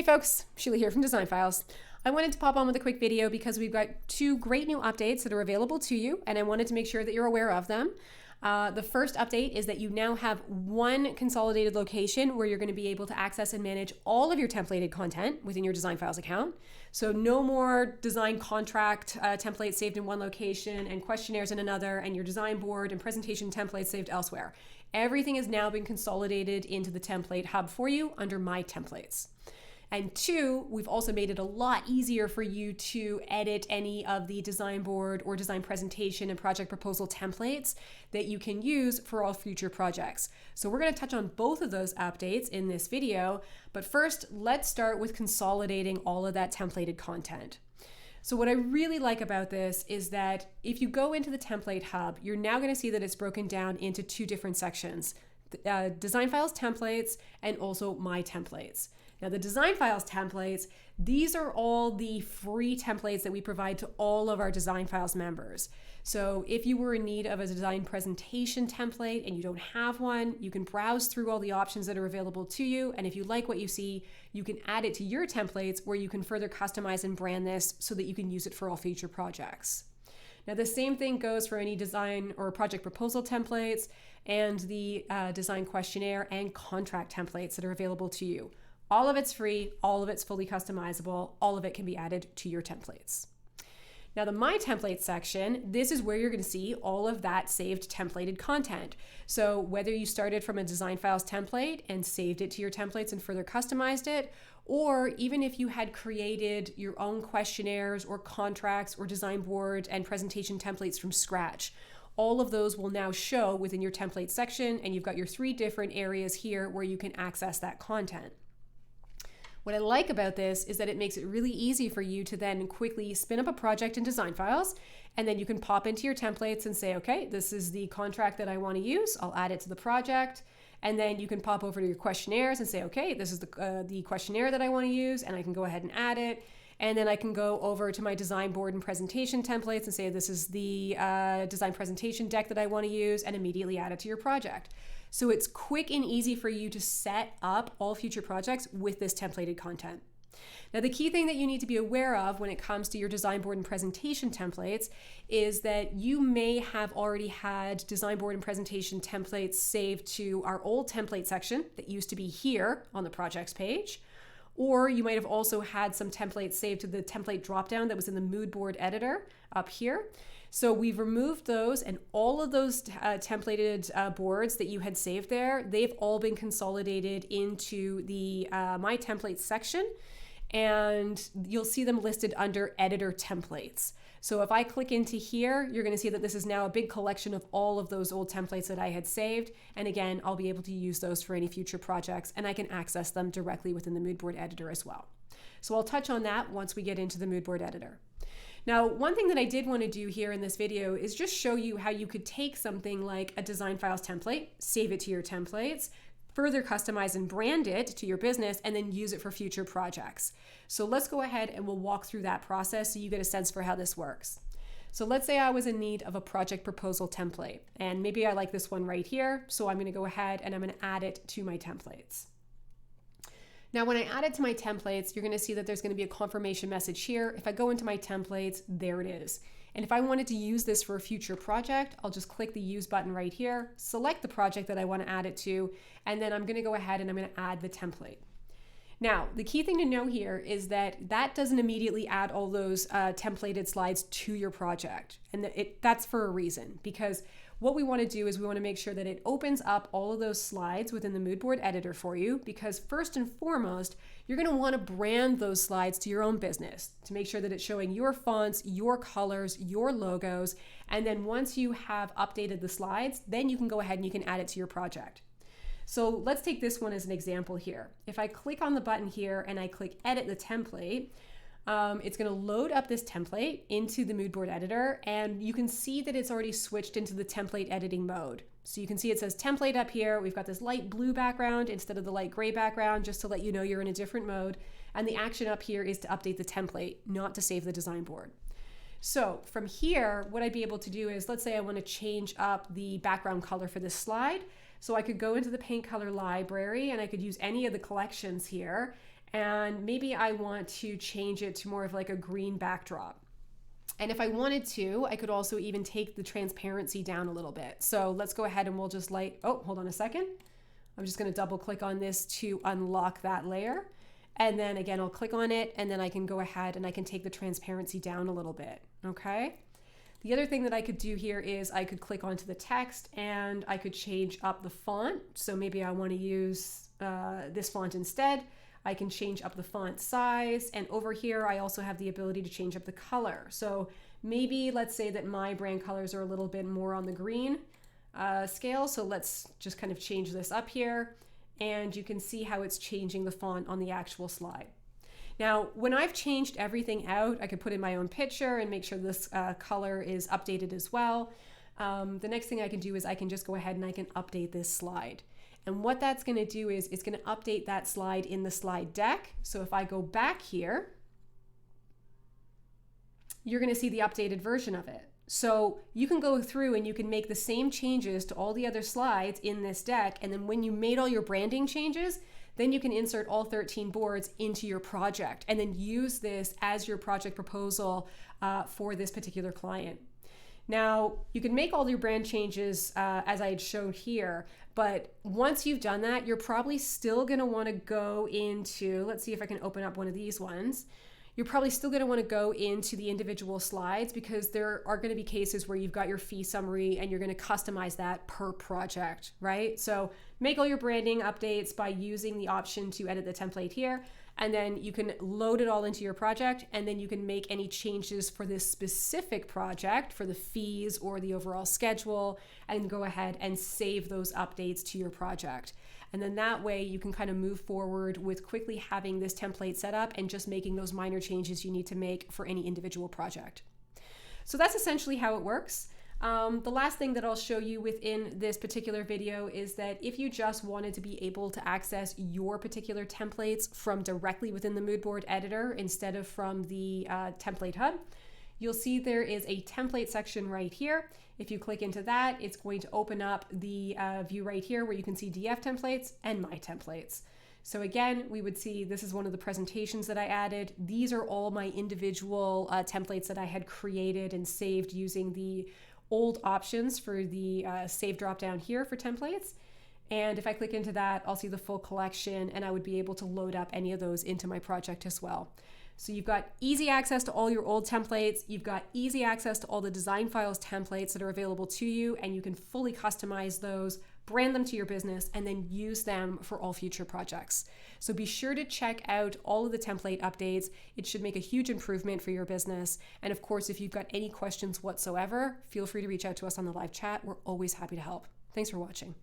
Hey folks, Sheila here from Design Files. I wanted to pop on with a quick video because we've got two great new updates that are available to you, and I wanted to make sure that you're aware of them. The first update is that you now have one consolidated location where you're going to be able to access and manage all of your templated content within your Design Files account. So no more design contract templates saved in one location and questionnaires in another, and your design board and presentation templates saved elsewhere. Everything has now been consolidated into the template hub for you under My Templates. And two, we've also made it a lot easier for you to edit any of the design board or design presentation and project proposal templates that you can use for all future projects. So we're going to touch on both of those updates in this video, but first let's start with consolidating all of that templated content. So what I really like about this is that if you go into the template hub, you're now going to see that it's broken down into two different sections, Design Files templates and also My Templates. Now the Design Files templates, these are all the free templates that we provide to all of our Design Files members. So if you were in need of a design presentation template and you don't have one, you can browse through all the options that are available to you. And if you like what you see, you can add it to your templates where you can further customize and brand this so that you can use it for all future projects. Now the same thing goes for any design or project proposal templates and the design questionnaire and contract templates that are available to you. All of it's free, all of it's fully customizable, all of it can be added to your templates. Now the My Templates section, this is where you're going to see all of that saved templated content. So whether you started from a Design Files template and saved it to your templates and further customized it, or even if you had created your own questionnaires or contracts or design board and presentation templates from scratch, all of those will now show within your template section, and you've got your three different areas here where you can access that content. What I like about this is that it makes it really easy for you to then quickly spin up a project in Design Files, and then you can pop into your templates and say, okay, this is the contract that I want to use. I'll add it to the project. And then you can pop over to your questionnaires and say, okay, this is the questionnaire that I want to use, and I can go ahead and add it. And then I can go over to my design board and presentation templates and say, this is the design presentation deck that I want to use, and immediately add it to your project. So it's quick and easy for you to set up all future projects with this templated content. Now, the key thing that you need to be aware of when it comes to your design board and presentation templates is that you may have already had design board and presentation templates saved to our old template section that used to be here on the projects page. Or you might have also had some templates saved to the template dropdown that was in the moodboard editor up here. So we've removed those, and all of those templated boards that you had saved there, they've all been consolidated into the My Templates section, and you'll see them listed under Editor Templates. So if I click into here, you're going to see that this is now a big collection of all of those old templates that I had saved. And again, I'll be able to use those for any future projects, and I can access them directly within the moodboard editor as well. So I'll touch on that once we get into the moodboard editor. Now, one thing that I did want to do here in this video is just show you how you could take something like a Design Files template, save it to your templates, further customize and brand it to your business, and then use it for future projects. So let's go ahead and we'll walk through that process so you get a sense for how this works. So let's say I was in need of a project proposal template, and maybe I like this one right here. So I'm going to go ahead and I'm going to add it to my templates. Now, when I add it to my templates, you're going to see that there's going to be a confirmation message here. If I go into my templates, there it is. And if I wanted to use this for a future project, I'll just click the use button right here, select the project that I want to add it to, and then I'm going to go ahead and I'm going to add the template. Now, the key thing to know here is that that doesn't immediately add all those templated slides to your project. And that's for a reason, because what we want to do is we want to make sure that it opens up all of those slides within the moodboard editor for you, because first and foremost, you're going to want to brand those slides to your own business to make sure that it's showing your fonts, your colors, your logos. And then once you have updated the slides, then you can go ahead and you can add it to your project. So let's take this one as an example here. If I click on the button here and I click edit the template, it's going to load up this template into the moodboard editor, and you can see that it's already switched into the template editing mode. So you can see it says template up here. We've got this light blue background instead of the light gray background, just to let you know you're in a different mode. And the action up here is to update the template, not to save the design board. So from here, what I'd be able to do is, let's say I want to change up the background color for this slide. So I could go into the paint color library and I could use any of the collections here and maybe I want to change it to more of like a green backdrop. And if I wanted to, I could also even take the transparency down a little bit. So let's go ahead and we'll just hold on a second. I'm just going to double click on this to unlock that layer. And then again, I'll click on it, and then I can go ahead and I can take the transparency down a little bit. Okay. The other thing that I could do here is I could click onto the text and I could change up the font. So maybe I want to use this font instead. I can change up the font size, and over here I also have the ability to change up the color. So maybe let's say that my brand colors are a little bit more on the green scale. So let's just kind of change this up here, and you can see how it's changing the font on the actual slide. Now, when I've changed everything out, I could put in my own picture and make sure this color is updated as well. The next thing I can do is I can just go ahead and I can update this slide. And what that's going to do is it's going to update that slide in the slide deck. So if I go back here, you're going to see the updated version of it. So you can go through and you can make the same changes to all the other slides in this deck. And then when you made all your branding changes, then you can insert all 13 boards into your project and then use this as your project proposal for this particular client. Now, you can make all your brand changes as I had showed here, but once you've done that, you're probably still going to want to go into, let's see if I can open up one of these ones. You're probably still going to want to go into the individual slides, because there are going to be cases where you've got your fee summary and you're going to customize that per project, right? So make all your branding updates by using the option to edit the template here. And then you can load it all into your project, and then you can make any changes for this specific project for the fees or the overall schedule, and go ahead and save those updates to your project. And then that way you can kind of move forward with quickly having this template set up and just making those minor changes you need to make for any individual project. So that's essentially how it works. The last thing that I'll show you within this particular video is that if you just wanted to be able to access your particular templates from directly within the moodboard editor instead of from the template hub, you'll see there is a template section right here. If you click into that, it's going to open up the view right here where you can see DF templates and my templates. So again, we would see this is one of the presentations that I added. These are all my individual templates that I had created and saved using the old options for the save drop down here for templates. And if I click into that, I'll see the full collection, and I would be able to load up any of those into my project as well. So you've got easy access to all your old templates. You've got easy access to all the design files templates that are available to you, and you can fully customize those, brand them to your business, and then use them for all future projects. So be sure to check out all of the template updates. It should make a huge improvement for your business. And of course, if you've got any questions whatsoever, feel free to reach out to us on the live chat. We're always happy to help. Thanks for watching.